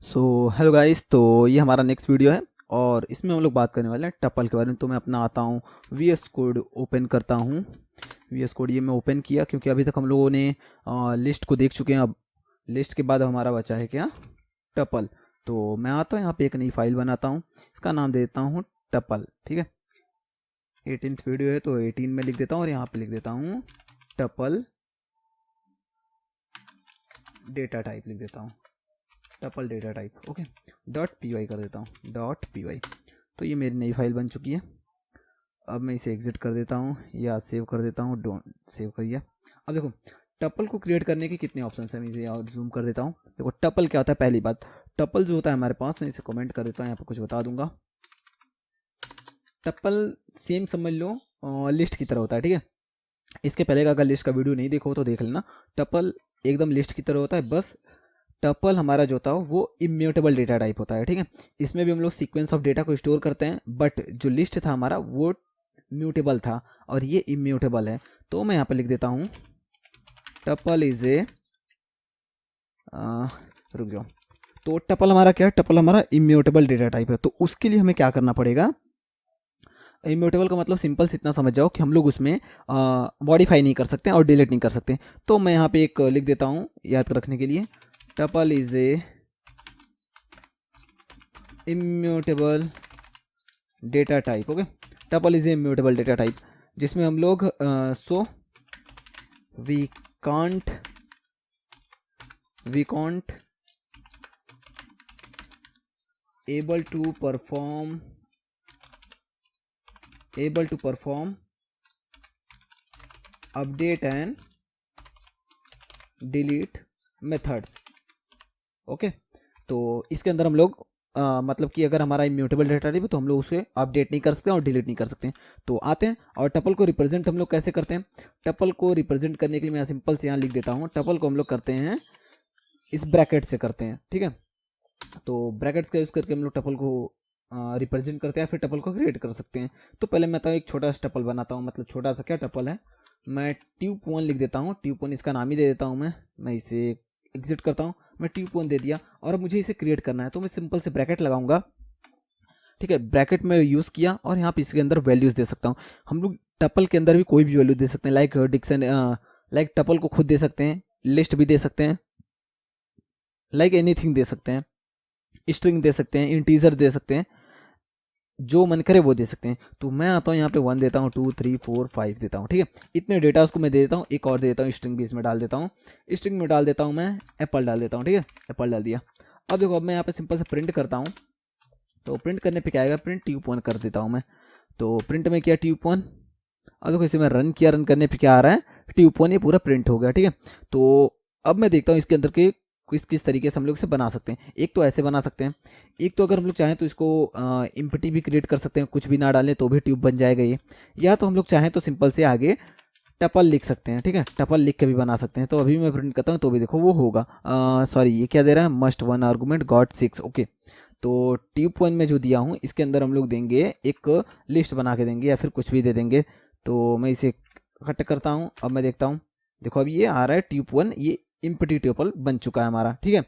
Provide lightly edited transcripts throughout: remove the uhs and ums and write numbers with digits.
So hello guys, तो ये हमारा नेक्स्ट वीडियो है और इसमें हम लोग बात करने वाले हैं टपल के बारे में। तो मैं अपना आता हूँ VS कोड ओपन करता हूँ। VS कोड ये मैं ओपन किया क्योंकि अभी तक हम लोगों ने लिस्ट को देख चुके हैं। अब लिस्ट के बाद हमारा बचा है क्या, टपल। तो मैं आता हूँ यहाँ पे एक नई फाइल बनाता हूँ, इसका नाम दे देता हूँ टपल। ठीक है, 18th वीडियो है तो 18 में लिख देता हूँ और यहाँ पे लिख देता हूँ टपल डेटा टाइप लिख देता हूँ, tuple data type. Okay, .py कर देता हूँ, .py। तो ये मेरी नई फाइल बन चुकी है। अब मैं इसे एग्जिट कर देता हूँ या सेव कर देता हूँ। डोंट सेव करिए। अब देखो टपल को क्रिएट करने के कितने ऑप्शन हैं, मैं इसे और जूम कर देता हूँ। देखो टपल क्या होता है, पहली बात टपल जो होता है हमारे पास, मैं इसे कमेंट कर देता हूँ, यहाँ पर कुछ बता दूंगा। टपल सेम समझ लो लिस्ट की तरह होता है। ठीक है, इसके पहले का अगर लिस्ट का वीडियो नहीं देखो तो देख लेना। टपल एकदम लिस्ट की तरह होता है, बस टपल हमारा जो होता है वो इम्यूटेबल डेटा टाइप होता है। ठीक है, इसमें भी हम लोग सीक्वेंस ऑफ डेटा को स्टोर करते हैं, बट जो लिस्ट था हमारा वो म्यूटेबल था और ये इम्यूटेबल है। तो मैं यहाँ पर लिख देता हूँ टपल इज ए रुक जाओ। तो टपल हमारा क्या है, टपल हमारा इम्यूटेबल डेटा टाइप है। तो उसके लिए हमें क्या करना पड़ेगा, इम्यूटेबल का मतलब सिंपल से इतना समझ जाओ कि हम लोग उसमें मॉडिफाई नहीं कर सकते और डिलीट नहीं कर सकते। तो मैं यहाँ पे एक लिख देता हूँ याद रखने के लिए, tuple is a immutable data type. Okay, tuple is a immutable data type जिसमें हम लोग so we can't able to perform update and delete methods। Okay, तो इसके अंदर हम लोग मतलब कि अगर हमारा इम्यूटेबल डेटा टाइप है तो हम लोग उसे अपडेट नहीं कर सकते और डिलीट नहीं कर सकते। तो आते हैं और टपल को रिप्रेजेंट हम लोग कैसे करते हैं। टपल को रिप्रेजेंट करने के लिए मैं सिंपल से यहाँ लिख देता हूँ, टपल को हम लोग करते हैं इस ब्रैकेट से करते हैं। ठीक है, तो ब्रैकेट्स का यूज़ करके हम लोग टपल को रिप्रेजेंट करते हैं, फिर टपल को क्रिएट कर सकते हैं। तो पहले मैं तो एक छोटा सा टपल बनाता हूँ, मतलब छोटा सा क्या टपल है, मैं ट्यूब1 लिख देता हूँ। ट्यूब1 इसका नाम ही दे देता हूँ। मैं इसे एग्जिट करता हूँ, मैं ट्यूब1 दे दिया और अब मुझे इसे क्रिएट करना है तो मैं सिंपल से ब्रैकेट लगाऊंगा। ठीक है, ब्रैकेट में यूज़ किया और यहाँ पे इसके अंदर वैल्यूज़ दे सकता हूँ। हम लोग टपल के अंदर भी कोई भी वैल्यू दे सकते हैं, लाइक डिक्शन, लाइक टपल को खुद दे सकते हैं, लिस्ट भी दे सकते हैं, लाइक एनीथिंग दे सकते हैं, स्ट्रिंग दे सकते हैं, इंटीजर दे सकते हैं, जो मन करे वो दे सकते हैं। तो मैं आता हूँ यहाँ पे 1 देता हूँ, 2 3 4 5 देता हूँ। ठीक है, इतने डेटा उसको मैं दे देता हूँ। एक और दे देता हूँ, स्ट्रिंग भी इसमें डाल देता हूँ। स्ट्रिंग में डाल देता हूँ मैं एप्पल डाल देता हूँ। ठीक है, एप्पल डाल दिया। अब देखो, अब मैं यहाँ पे सिंपल से प्रिंट करता हूँ। तो प्रिंट करने पे क्या आएगा, प्रिंट ट्यूब1 कर देता हूँ मैं। तो प्रिंट में किया ट्यूब1। अब देखो इसे मैं रन किया, रन करने पे क्या आ रहा है, ट्यूब1 ये पूरा प्रिंट हो गया। ठीक है, तो अब मैं देखता हूँ इसके अंदर के किस किस तरीके से हम लोग इसे बना सकते हैं। एक तो ऐसे बना सकते हैं, एक तो अगर हम लोग चाहें तो इसको इम्पटी भी क्रिएट कर सकते हैं, कुछ भी ना डालें तो भी ट्यूब बन जाएगा ये। या तो हम लोग चाहें तो सिंपल से आगे टपल लिख सकते हैं। ठीक है, टपल लिख के भी बना सकते हैं। तो अभी मैं प्रिंट करता हूँ तो भी देखो वो होगा। सॉरी, ये क्या दे रहा है, must one argument got 6। Okay, तो ट्यूब1 में जो दिया हूँ इसके अंदर हम लोग देंगे एक लिस्ट बना के देंगे या फिर कुछ भी दे देंगे। तो मैं इसे कट करता हूँ। अब मैं देखता हूँ, देखो अब ये आ रहा है ट्यूब1, ये इम्पटी ट्यूपल बन चुका है हमारा। ठीक है,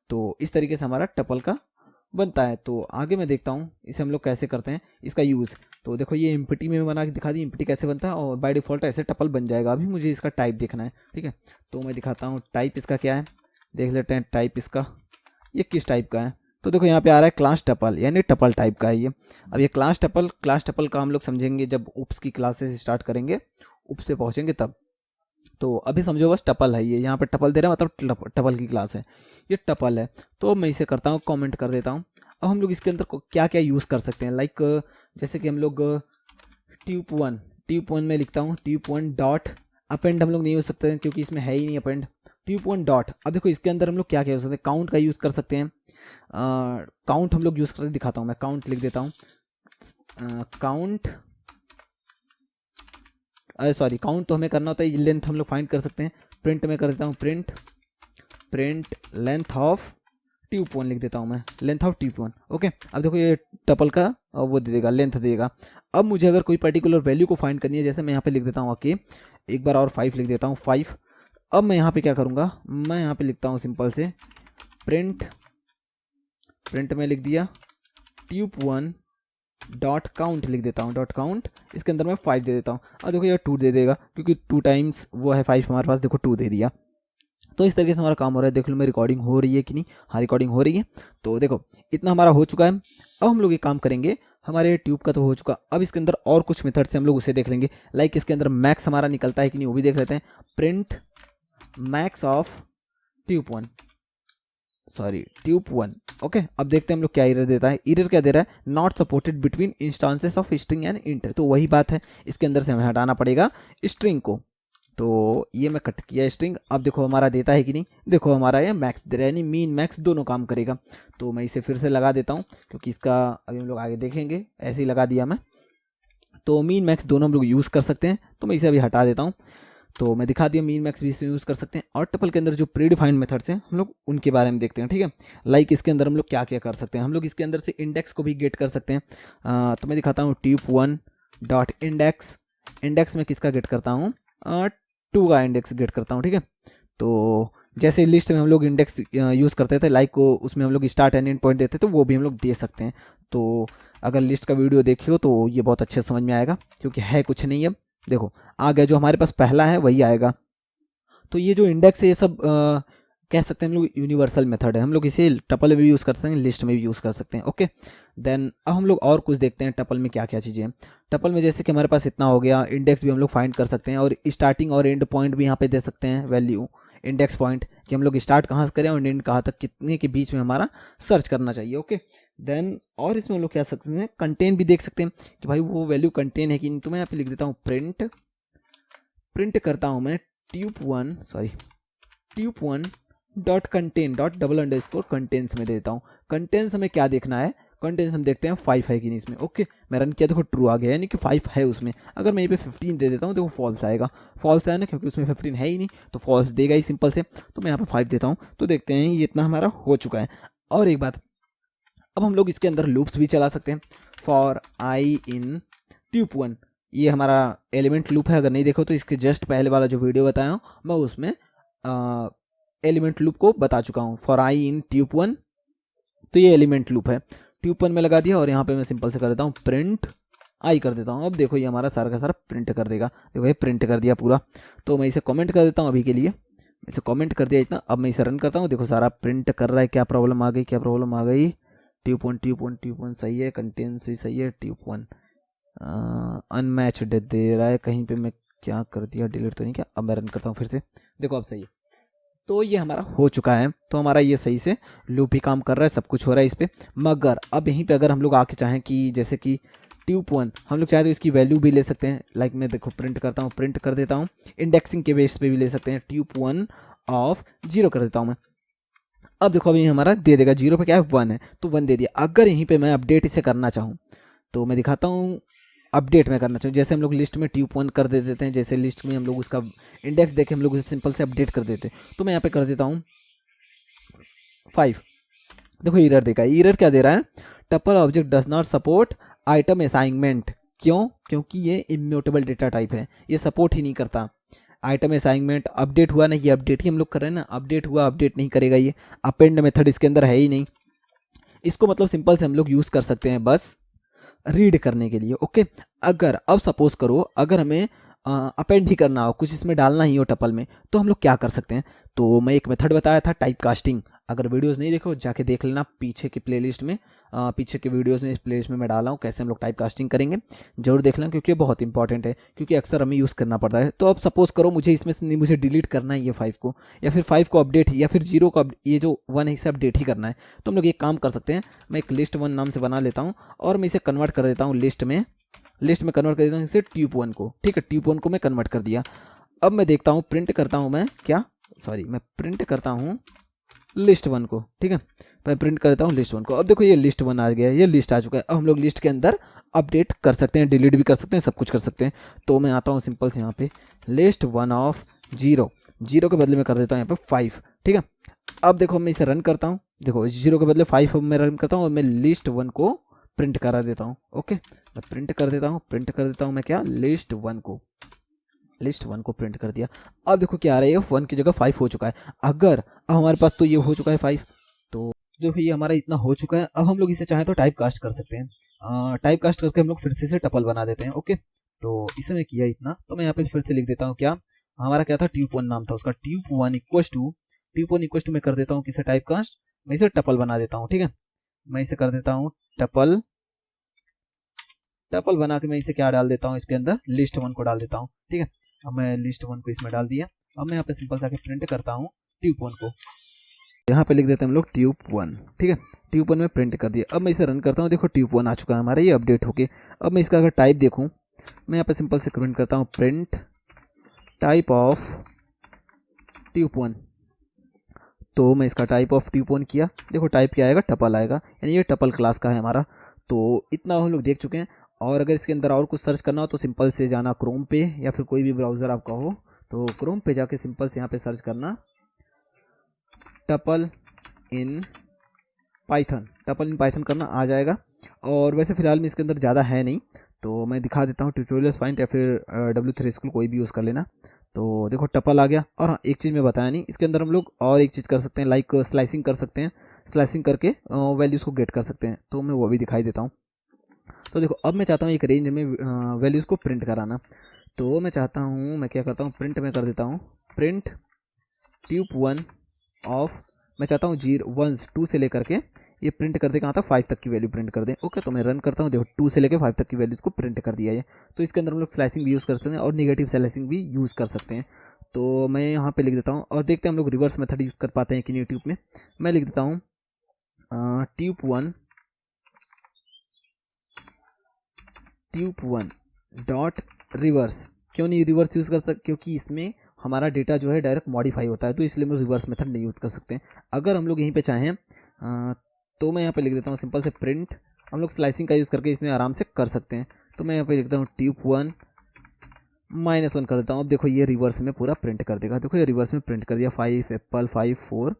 तो इस तरीके से हमारा टपल का बनता है। तो आगे मैं देखता हूँ इसे हम लोग कैसे करते हैं इसका यूज़। तो देखो ये इम्पटी में बना के दिखा दी, इम्पटी कैसे बनता है, और बाय डिफ़ॉल्ट ऐसे टपल बन जाएगा। अभी मुझे इसका टाइप देखना है। ठीक है, तो मैं दिखाता हूँ टाइप इसका क्या है, देख लेते हैं टाइप इसका ये किस टाइप का है। तो देखो यहाँ पे आ रहा है क्लास टपल, यानी टपल टाइप का है ये। अब ये क्लास टपल का हम लोग समझेंगे जब उप्स की क्लासेस स्टार्ट करेंगे, उप्स से पहुँचेंगे तब। तो अभी समझो बस टपल है ये, यहाँ पे टपल दे रहा है मतलब टपल की क्लास है, ये टपल है। तो मैं इसे करता हूँ, कमेंट कर देता हूँ। अब हम लोग इसके अंदर क्या क्या यूज़ कर सकते हैं, लाइक जैसे कि हम लोग ट्यूब1 में लिखता हूँ, ट्यूब1 डॉट अपेंड हम लोग नहीं यूज सकते हैं क्योंकि इसमें है ही नहीं अपेंड। ट्यूब1 डॉट, अब देखो इसके अंदर हम लोग क्या क्या यूज़ सकते हैं, काउंट का यूज़ कर सकते हैं। काउंट हम लोग यूज़ करके दिखाता हूँ, मैं काउंट लिख देता हूँ। काउंट, सॉरी काउंट तो हमें करना होता है, लेंथ हम लोग फाइंड कर सकते हैं। प्रिंट में कर देता हूँ, प्रिंट लेंथ ऑफ ट्यूब1 लिख देता हूँ मैं, लेंथ ऑफ ट्यूब1। ओके, अब देखो ये टपल का वो दे देगा, लेंथ देगा। अब मुझे अगर कोई पर्टिकुलर वैल्यू को फाइंड करनी है, जैसे मैं यहाँ पे लिख देता हूँ ओके, एक बार और 5 लिख देता हूँ, 5। अब मैं यहाँ पे क्या करूँगा, मैं यहाँ पे लिखता हूँ सिंपल से प्रिंट प्रिंट में लिख दिया tube1 डॉट काउंट लिख देता हूँ, डॉट काउंट, इसके अंदर मैं 5 दे देता हूँ। अब देखो ये 2 दे देगा क्योंकि 2 टाइम्स वो है 5 हमारे पास, देखो 2 दे दिया। तो इस तरीके से हमारा काम हो रहा है। देख लो मेरी रिकॉर्डिंग हो रही है कि नहीं, हाँ रिकॉर्डिंग हो रही है। तो देखो इतना हमारा हो चुका है। अब हम लोग ये काम करेंगे, हमारे ट्यूब का तो हो चुका, अब इसके अंदर और कुछ मेथड से हम लोग उसे देख लेंगे। लाइक इसके अंदर मैक्स हमारा निकलता है कि नहीं वो भी देख लेते हैं। Print max of tube 1, sorry tube 1। Okay, अब देखते हैं हम लोग क्या एरर देता है। एरर क्या दे रहा है, not supported between instances of string and int. तो वही बात है, इसके अंदर से हमें हटाना पड़ेगा स्ट्रिंग को। तो ये मैं कट किया स्ट्रिंग। अब देखो हमारा देता है कि नहीं, देखो हमारा ये मैक्स दे रहा है, यानी मीन मैक्स दोनों काम करेगा। तो मैं इसे फिर से लगा देता हूँ क्योंकि इसका अभी हम लोग आगे देखेंगे। ऐसे ही लगा दिया मैं, तो मीन मैक्स दोनों हम लोग यूज़ कर सकते हैं। तो मैं इसे अभी हटा देता हूँ। तो मैं दिखा दिया मीन मैक्स भी इसमें यूज़ कर सकते हैं। और टपल के अंदर जो प्री डिफाइंड मेथड्स हैं हम लोग उनके बारे में देखते हैं, ठीक है। लाइक इसके अंदर हम लोग क्या क्या कर सकते हैं, हम लोग इसके अंदर से इंडेक्स को भी गेट कर सकते हैं। तो मैं दिखाता हूँ tube1 डॉट इंडेक्स। इंडेक्स में किसका गेट करता हूँ, 2 का इंडेक्स गेट करता हूँ, ठीक है। तो जैसे लिस्ट में हम लोग इंडेक्स यूज़ करते थे, लाइक को उसमें हम लोग स्टार्ट एंड एंड पॉइंट देते तो वो भी हम लोग दे सकते हैं। तो अगर लिस्ट का वीडियो देखियो तो ये बहुत अच्छे समझ में आएगा, क्योंकि है कुछ नहीं। अब देखो आ गया, जो हमारे पास पहला है वही आएगा। तो ये जो इंडेक्स है ये सब कह सकते हैं हम लोग यूनिवर्सल मेथड है। हम लोग इसे टपल में भी यूज़ कर सकते हैं, लिस्ट में भी यूज़ कर सकते हैं। ओके, देन अब हम लोग और कुछ देखते हैं टपल में क्या क्या चीज़ें हैं। टपल में जैसे कि हमारे पास इतना हो गया, इंडेक्स भी हम लोग फाइंड कर सकते हैं और स्टार्टिंग और एंड पॉइंट भी यहाँ पे दे सकते हैं वैल्यू, इंडेक्स पॉइंट, कि हम लोग स्टार्ट कहाँ से करें और एंड कहाँ तक, कितने के बीच में हमारा सर्च करना चाहिए। ओके, देन और इसमें हम लोग क्या सकते हैं, कंटेन भी देख सकते हैं कि भाई वो वैल्यू कंटेन है कि नहीं। तो मैं यहाँ पे लिख देता हूँ प्रिंट करता हूँ मैं tube1 dot contain dot double underscore contains में देता हूँ। कंटेंस हमें क्या देखना है, कंटेंस हम देखते हैं 5 है कि नहीं इसमें। ओके, मैं रन किया, देखो ट्रू आ गया, यानी कि 5 है उसमें। अगर मैं ये पे 15 दे देता हूँ, देखो फॉल्स आएगा। फॉल्स आया ना, क्योंकि उसमें 15 है ही नहीं, तो फॉल्स देगा ही सिंपल से। तो मैं यहाँ पे 5 देता हूँ। तो देखते हैं ये इतना हमारा हो चुका है। और एक बात, अब हम लोग इसके अंदर लूप्स भी चला सकते हैं। फॉर आई इन tube1, ये हमारा एलिमेंट लूप है। अगर नहीं देखो तो इसके जस्ट पहले वाला जो वीडियो बताया हूँ मैं उसमें एलिमेंट लूप को बता चुका हूँ। फॉर आई इन tube1, तो ये एलिमेंट लूप है, tube1 में लगा दिया। और यहाँ पे मैं सिंपल से कर देता हूँ प्रिंट आई कर देता हूँ। अब देखो ये हमारा सारा का सारा प्रिंट कर देगा। देखो ये प्रिंट कर दिया पूरा। तो मैं इसे कमेंट कर देता हूँ अभी के लिए, इसे कमेंट कर दिया इतना। अब मैं इसे रन करता हूँ, देखो सारा प्रिंट कर रहा है। क्या प्रॉब्लम आ गई, क्या प्रॉब्लम आ गई, tube1 सही है, कंटेंट्स भी सही है, tube1 अनमैच्ड दे रहा है कहीं पे। मैं क्या कर दिया, डिलीट तो नहीं किया। अब मैं रन करता हूँ फिर से, देखो अब सही है। तो ये हमारा हो चुका है। तो हमारा ये सही से लूप भी काम कर रहा है, सब कुछ हो रहा है इस पर। मगर अब यहीं पे अगर हम लोग आके चाहें कि जैसे कि tube1 हम लोग चाहे तो इसकी वैल्यू भी ले सकते हैं। लाइक मैं देखो प्रिंट करता हूँ, प्रिंट कर देता हूँ, इंडेक्सिंग के बेस पे भी ले सकते हैं। tube1 ऑफ 0 कर देता हूँ मैं। अब देखो अभी हमारा दे देगा, 0 पे क्या है 1 है, तो 1 दे दिया। अगर यहीं पे मैं अपडेट इसे करना चाहूँ तो मैं दिखाता हूँ अपडेट में करना चाहिए। जैसे हम लोग लिस्ट में tube1 कर दे देते हैं, जैसे लिस्ट में हम लोग उसका इंडेक्स देखे हम लोग उसे सिंपल से अपडेट कर देते हैं। तो मैं यहाँ पे कर देता हूँ 5। देखो एरर देगा, एरर क्या दे रहा है, tuple object does not support item assignment. क्यों, क्योंकि ये इम्यूटेबल डेटा टाइप है, ये सपोर्ट ही नहीं करता आइटम असाइनमेंट। अपडेट हुआ ना, ये अपडेट ही हम लोग कर रहे हैं ना, अपडेट हुआ अपडेट नहीं करेगा ये। अपेंड मेथड इसके अंदर है ही नहीं। इसको मतलब सिंपल से हम लोग यूज़ कर सकते हैं बस रीड करने के लिए। ओके, अगर अब सपोज करो अगर हमें अपेंड ही करना हो, कुछ इसमें डालना ही हो टपल में, तो हम लोग क्या कर सकते हैं। तो मैं एक मेथड बताया था टाइप कास्टिंग। अगर वीडियोस नहीं देखो जाके देख लेना पीछे की प्लेलिस्ट में, पीछे के वीडियोस में इस प्लेलिस्ट में मैं डाला हूँ कैसे हम लोग टाइप कास्टिंग करेंगे। जरूर देख लेना क्योंकि ये बहुत इंपॉर्टेंट है, क्योंकि अक्सर हमें यूज़ करना पड़ता है। तो अब सपोज करो मुझे इसमें से नहीं, मुझे डिलीट करना है ये 5 को, या फिर 5 को अपडेट ही, या फिर 0 को ये जो 1 है इसे अपडेट ही करना है। तो हम लोग एक काम कर सकते हैं, मैं एक list1 नाम से बना लेता हूँ और मैं इसे कन्वर्ट कर देता हूँ लिस्ट में कन्वर्ट कर देता हूँ इसे tube1 को। ठीक है, tube1 को मैं कन्वर्ट कर दिया। अब मैं देखता हूँ, प्रिंट करता हूँ मैं क्या, सॉरी मैं प्रिंट करता हूँ list1 को। ठीक है, मैं प्रिंट करता हूँ list1 को। अब देखो ये list1 आ गया है, ये लिस्ट आ चुका है। अब हम लोग लिस्ट के अंदर अपडेट कर सकते हैं, डिलीट भी कर सकते हैं, सब कुछ कर सकते हैं। तो मैं आता हूँ सिंपल से यहाँ पे list1 ऑफ 0 के बदले में कर देता हूँ यहाँ पे 5। ठीक है, अब देखो मैं इसे रन करता हूँ, देखो 0 के बदले 5 मैं रन करता हूँ और मैं list1 को प्रिंट करा देता हूँ। ओके, मैं प्रिंट कर देता हूँ मैं क्या, list1 को प्रिंट कर दिया। अब देखो क्या आ रहा है, 1 की जगह 5 हो चुका है। अगर अब हमारे पास तो ये हो चुका है 5, तो देखो ये हमारा इतना हो चुका है। अब हम लोग इसे चाहें तो टाइप कास्ट कर सकते हैं। टाइप कास्ट करके हम लोग फिर से इसे टपल बना देते हैं। ओके, तो इसे मैं किया इतना, तो मैं यहाँ पे फिर से लिख देता हूँ क्या, हमारा क्या था, ट्यूब1 नाम था उसका, ट्यूब1 इक्वस टू मैं कर देता हूँ किसे टाइप कास्ट, मैं इसे टपल बना देता हूँ। ठीक है, मैं इसे कर देता हूँ टपल बना के मैं इसे क्या डाल देता हूँ, इसके अंदर list1 को डाल देता हूँ। ठीक है, अब मैं list1 को इसमें डाल दिया। अब मैं यहाँ पे सिंपल सा प्रिंट करता हूँ ट्यूब1 को, यहाँ पे लिख देते हैं हम लोग ट्यूब1। ठीक है, ट्यूब1 में प्रिंट कर दिया। अब मैं इसे रन करता हूँ, देखो ट्यूब1 आ चुका है हमारा, ये अपडेट होके। अब मैं इसका अगर टाइप देखूँ, मैं यहाँ पे सिंपल से प्रिंट करता हूँ प्रिंट टाइप ऑफ ट्यूब1। तो मैं इसका टाइप ऑफ ट्यूब1 किया, देखो टाइप क्या आएगा, टपल आएगा, यानी ये टपल क्लास का है हमारा। तो इतना हम लोग देख चुके हैं। और अगर इसके अंदर और कुछ सर्च करना हो तो सिंपल से जाना क्रोम पे, या फिर कोई भी ब्राउज़र आपका हो तो क्रोम पे जाके सिंपल से यहाँ पे सर्च करना टपल इन पाइथन करना, आ जाएगा। और वैसे फ़िलहाल में इसके अंदर ज़्यादा है नहीं, तो मैं दिखा देता हूँ, ट्यूटोरियल्स पॉइंट या फिर W3 स्कूल कोई भी यूज़ कर लेना। तो देखो टपल आ गया। और हाँ, एक चीज़ मैं बताया नहीं, इसके अंदर हम लोग और एक चीज़ कर सकते हैं, लाइक स्लाइसिंग कर सकते हैं। स्लाइसिंग करके वैल्यूज़ को गेट कर सकते हैं, तो मैं वो भी दिखाई देता हूँ। तो देखो अब मैं चाहता हूँ एक रेंज में वैल्यूज़ को प्रिंट कराना, तो मैं चाहता हूँ, मैं क्या करता हूँ, प्रिंट में कर देता हूँ प्रिंट ट्यूब1 ऑफ, मैं चाहता हूँ 1 2 से लेकर के ये प्रिंट कर दे कहाँ तक, 5 तक की वैल्यू प्रिंट कर दें। ओके, तो मैं रन करता हूँ, देखो 2 से लेकर 5 तक की वैल्यूज़ को प्रिंट कर दिया है। तो इसके अंदर हम लोग स्लाइसिंग भी यूज़ कर सकते हैं और निगेटिव स्लाइसिंग भी यूज़ कर सकते हैं। तो मैं यहाँ पे लिख देता हूँ, और देखते हैं हम लोग रिवर्स मेथड यूज़ कर पाते हैं कि नहीं ट्यूब में। मैं लिख देता हूँ ट्यूब1 डॉट रिवर्स। क्यों नहीं रिवर्स यूज़ कर सकते, क्योंकि इसमें हमारा डेटा जो है डायरेक्ट मॉडिफाई होता है, तो इसलिए हम रिवर्स मेथड नहीं यूज़ कर सकते। अगर हम लोग यहीं पे चाहें तो मैं यहाँ पे लिख देता हूँ सिंपल से प्रिंट, हम लोग स्लाइसिंग का यूज़ करके इसमें आराम से कर सकते हैं। तो मैं यहाँ पे लिख देता हूँ ट्यूब1 -1 कर देता हूँ। अब देखो ये रिवर्स में पूरा प्रिंट कर देगा, देखो ये रिवर्स में प्रिंट कर दिया, 5 एप्पल 5 4।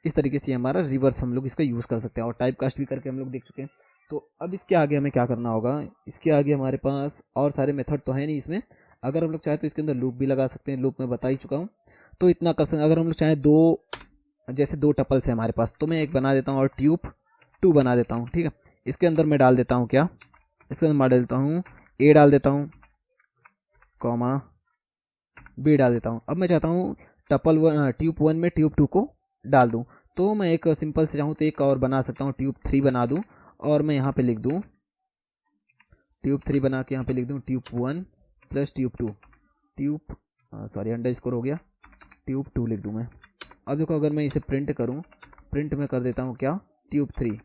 इस तरीके से हमारा रिवर्स हम लोग इसका यूज़ कर सकते हैं, और टाइप कास्ट भी करके हम लोग देख चुके हैं। तो अब इसके आगे हमें क्या करना होगा, इसके आगे हमारे पास और सारे मेथड तो है नहीं इसमें। अगर हम लोग चाहें तो इसके अंदर लूप भी लगा सकते हैं, लूप में बता ही चुका हूँ, तो इतना कर सकते हैं। अगर हम लोग चाहें जैसे दो टपल्स है हमारे पास, तो मैं एक बना देता हूँ और ट्यूब2 बना देता हूँ। ठीक है, इसके अंदर मैं डाल देता हूँ क्या, इसके अंदर मैं डाल देता हूँ ए डाल देता हूँ, कॉमा बी डाल देता हूँ। अब मैं चाहता हूँ ट्यूब1 में ट्यूब2 को डाल दूँ, तो मैं एक सिंपल से चाहूँ तो एक और बना सकता हूँ, ट्यूब3 बना दूँ, और मैं यहाँ पे लिख दूँ ट्यूब3 बना के यहाँ पे लिख दूँ ट्यूब1 प्लस ट्यूब2 सॉरी अंडरस्कोर हो गया, ट्यूब2 लिख दूँ मैं। अब देखो अगर मैं इसे प्रिंट करूँ, प्रिंट में कर देता हूँ क्या, ट्यूब3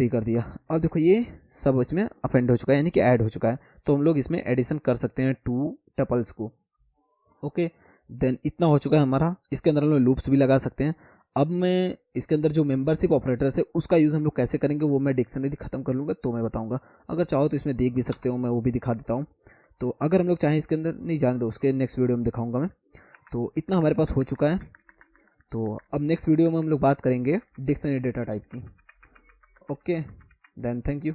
कर दिया। अब देखो ये सब इसमें अफेंड हो चुका है, यानी कि ऐड हो चुका है। तो हम लोग इसमें एडिशन कर सकते हैं 2 टपल्स को। ओके, देन इतना हो चुका है हमारा। इसके अंदर हम लोग लूप्स भी लगा सकते हैं। अब मैं इसके अंदर जो मेंबरशिप ऑपरेटर्स है उसका यूज़ हम लोग कैसे करेंगे वो मैं डिक्शनरी खत्म कर लूँगा तो मैं बताऊँगा। अगर चाहो तो इसमें देख भी सकते हो, मैं वो भी दिखा देता हूँ। तो अगर हम लोग चाहें इसके अंदर, नहीं जाने दो, उसके नेक्स्ट वीडियो में दिखाऊँगा मैं। तो इतना हमारे पास हो चुका है। तो अब नेक्स्ट वीडियो में हम लोग बात करेंगे डिक्शनरी डेटा टाइप की। Okay, then thank you.